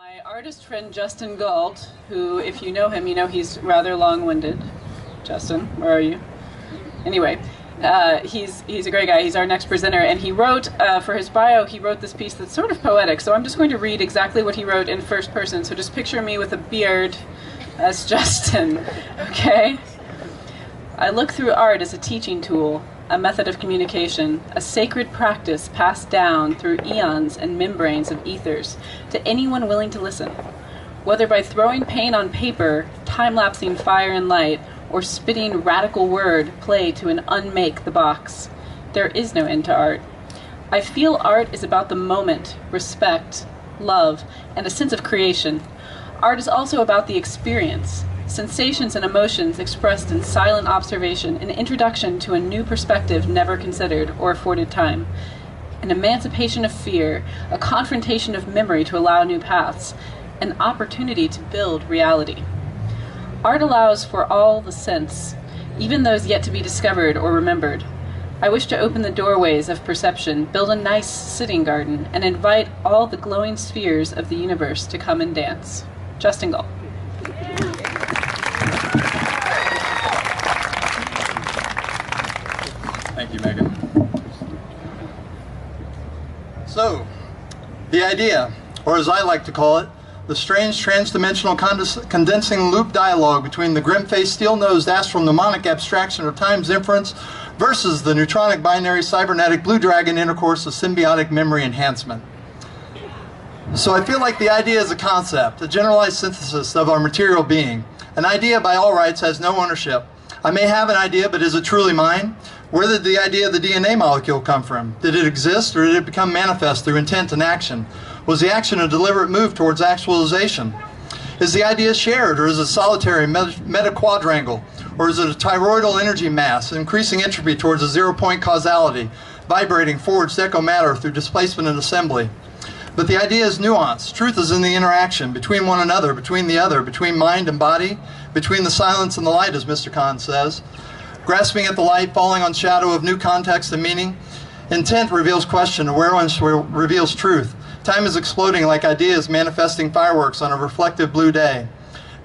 My artist friend Justin Gault, who, if you know him, you know he's rather long-winded. Justin, where are you? Anyway, he's a great guy. He's our next presenter, and he wrote, for his bio, he wrote this piece that's sort of poetic, so I'm just going to read exactly what he wrote in first person, so just picture me with a beard as Justin, okay? I look through art as a teaching tool, a method of communication, a sacred practice passed down through eons and membranes of ethers to anyone willing to listen. Whether by throwing paint on paper, time-lapsing fire and light, or spitting radical word play to an unmake the box, there is no end to art. I feel art is about the moment, respect, love, and a sense of creation. Art is also about the experience, sensations and emotions expressed in silent observation, an introduction to a new perspective never considered or afforded time, an emancipation of fear, a confrontation of memory to allow new paths, an opportunity to build reality. Art allows for all the sense, even those yet to be discovered or remembered. I wish to open the doorways of perception, build a nice sitting garden, and invite all the glowing spheres of the universe to come and dance. Justin Gault. Thank you, Megan. So, the idea, or as I like to call it, the strange trans-dimensional condensing loop dialogue between the grim-faced steel-nosed astral mnemonic abstraction of time's inference versus the neutronic binary cybernetic blue dragon intercourse of symbiotic memory enhancement. So I feel like the idea is a concept, a generalized synthesis of our material being. An idea by all rights has no ownership. I may have an idea, but is it truly mine? Where did the idea of the DNA molecule come from? Did it exist, or did it become manifest through intent and action? Was the action a deliberate move towards actualization? Is the idea shared, or is it solitary meta-quadrangle? Or is it a toroidal energy mass, increasing entropy towards a zero-point causality, vibrating forged echo matter through displacement and assembly? But the idea is nuanced. Truth is in the interaction between one another, between the other, between mind and body, between the silence and the light, as Mr. Kahn says. Grasping at the light, falling on shadow of new context and meaning. Intent reveals question, awareness reveals truth. Time is exploding like ideas manifesting fireworks on a reflective blue day.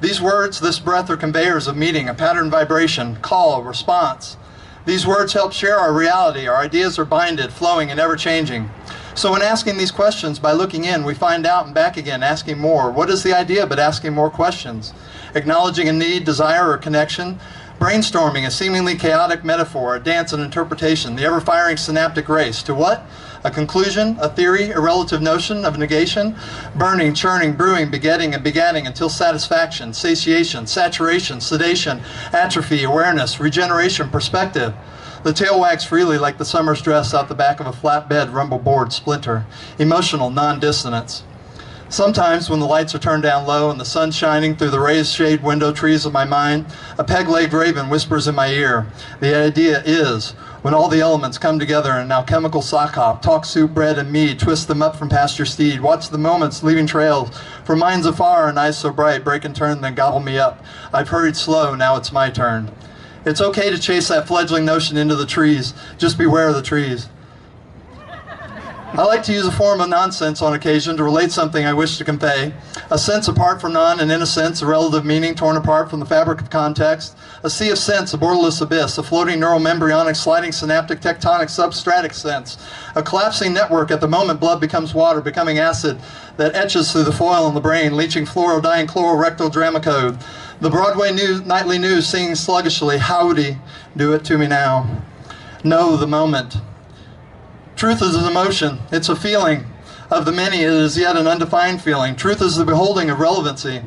These words, this breath, are conveyors of meaning, a pattern vibration, call, response. These words help share our reality. Our ideas are binded, flowing, and ever-changing. So when asking these questions, by looking in, we find out and back again, asking more. What is the idea but asking more questions? Acknowledging a need, desire, or connection. Brainstorming a seemingly chaotic metaphor, a dance and interpretation, the ever-firing synaptic race. To what? A conclusion, a theory, a relative notion of negation. Burning, churning, brewing, begetting, and begatting until satisfaction, satiation, saturation, sedation, atrophy, awareness, regeneration, perspective. The tail wags freely like the summer's dress out the back of a flatbed rumble board splinter. Emotional non-dissonance. Sometimes when the lights are turned down low and the sun shining through the raised shade window trees of my mind, a peg-legged raven whispers in my ear. The idea is, when all the elements come together in an alchemical sock hop, talk soup, bread, and mead, twist them up from pasture steed, watch the moments leaving trails, for minds afar and eyes so bright, break and turn, then gobble me up. I've hurried slow, now it's my turn. It's okay to chase that fledgling notion into the trees. Just beware of the trees. I like to use a form of nonsense on occasion to relate something I wish to convey. A sense apart from none, and in a sense, a relative meaning torn apart from the fabric of context. A sea of sense, a borderless abyss, a floating neural embryonic sliding synaptic tectonic substratic sense. A collapsing network at the moment blood becomes water, becoming acid that etches through the foil in the brain, leaching fluorodiene chlororectal drama code. The Broadway nightly news singing sluggishly, howdy, do it to me now. Know the moment. Truth is an emotion. It's a feeling. Of the many, it is yet an undefined feeling. Truth is the beholding of relevancy.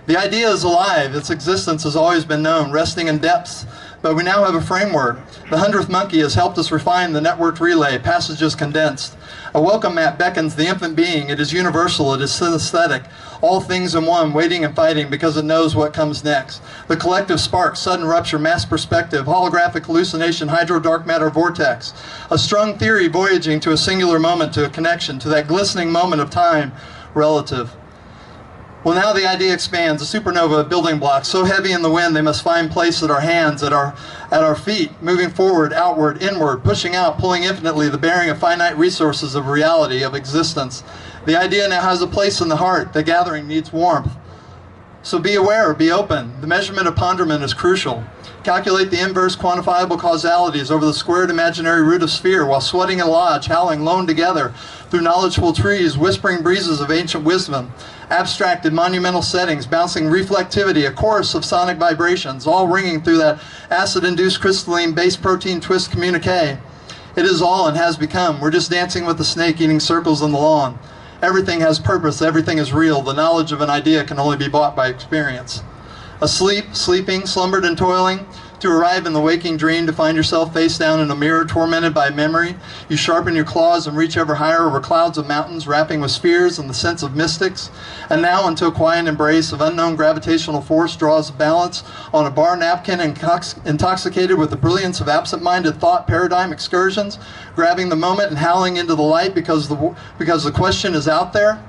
The idea is alive. Its existence has always been known, resting in depths. But we now have a framework. The 100th monkey has helped us refine the networked relay, passages condensed. A welcome mat beckons the infant being. It is universal. It is synesthetic. All things in one, waiting and fighting because it knows what comes next. The collective spark, sudden rupture, mass perspective, holographic hallucination, hydro dark matter vortex. A strung theory voyaging to a singular moment, to a connection, to that glistening moment of time, relative. Well, now the idea expands, a supernova of building blocks, so heavy in the wind they must find place at our hands, at our feet, moving forward, outward, inward, pushing out, pulling infinitely the bearing of finite resources of reality, of existence. The idea now has a place in the heart. The gathering needs warmth. So be aware, be open. The measurement of ponderment is crucial. Calculate the inverse quantifiable causalities over the squared imaginary root of sphere while sweating in lodge, howling lone together through knowledgeful trees, whispering breezes of ancient wisdom, abstracted monumental settings, bouncing reflectivity, a chorus of sonic vibrations, all ringing through that acid-induced crystalline base protein twist communique. It is all and has become. We're just dancing with the snake eating circles on the lawn. Everything has purpose, everything is real. The knowledge of an idea can only be bought by experience. Asleep, sleeping, slumbered and toiling, to arrive in the waking dream, to find yourself face down in a mirror, tormented by memory. You sharpen your claws and reach ever higher over clouds of mountains, wrapping with spheres and the sense of mystics. And now, into a quiet embrace of unknown gravitational force, draws balance on a bar napkin, intoxicated with the brilliance of absent-minded thought paradigm excursions, grabbing the moment and howling into the light because the question is out there.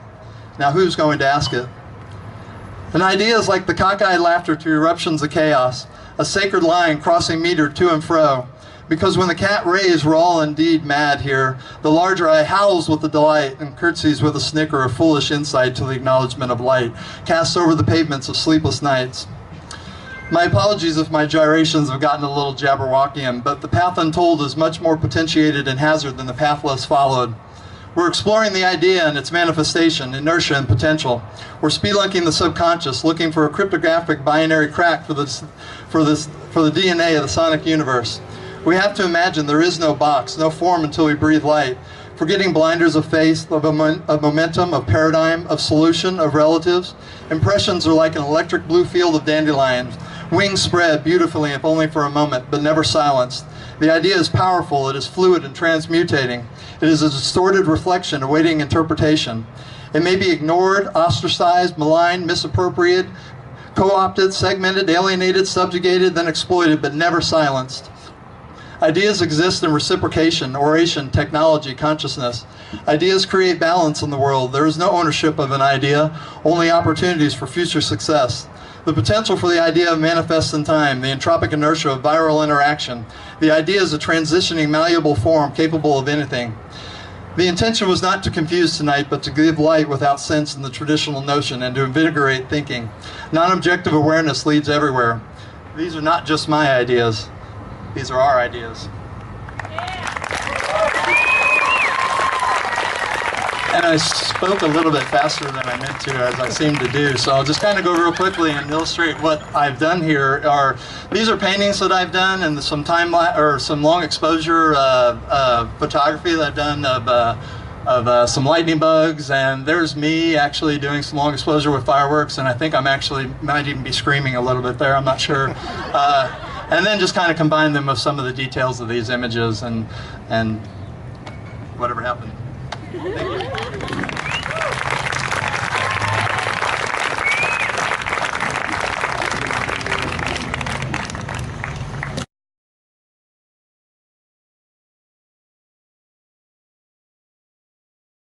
Now, who's going to ask it? An idea is like the cockeyed laughter to eruptions of chaos, a sacred line crossing meter to and fro. Because when the cat rays, we're all indeed mad here. The larger eye howls with the delight and curtsies with a snicker of foolish insight to the acknowledgement of light, cast over the pavements of sleepless nights. My apologies if my gyrations have gotten a little Jabberwockian, but the path untold is much more potentiated and hazard than the path less followed. We're exploring the idea and its manifestation, inertia and potential. We're spelunking the subconscious, looking for a cryptographic binary crack for the DNA of the sonic universe. We have to imagine there is no box, no form until we breathe light. Forgetting blinders of faith, of momentum, of paradigm, of solution, of relatives. Impressions are like an electric blue field of dandelions. Wings spread beautifully, if only for a moment, but never silenced. The idea is powerful, it is fluid and transmutating. It is a distorted reflection awaiting interpretation. It may be ignored, ostracized, maligned, misappropriated, co-opted, segmented, alienated, subjugated, then exploited, but never silenced. Ideas exist in reciprocation, oration, technology, consciousness. Ideas create balance in the world. There is no ownership of an idea, only opportunities for future success. The potential for the idea manifests in time, the entropic inertia of viral interaction. The idea is a transitioning, malleable form capable of anything. The intention was not to confuse tonight, but to give light without sense in the traditional notion and to invigorate thinking. Non-objective awareness leads everywhere. These are not just my ideas. These are our ideas. And I spoke a little bit faster than I meant to, as I seem to do. So I'll just kind of go real quickly and illustrate what I've done here. These are paintings that I've done, and some long exposure photography that I've done of some lightning bugs. And there's me actually doing some long exposure with fireworks, and I think I'm actually might even be screaming a little bit there. I'm not sure. And then just kind of combine them with some of the details of these images and whatever happened. Thank you.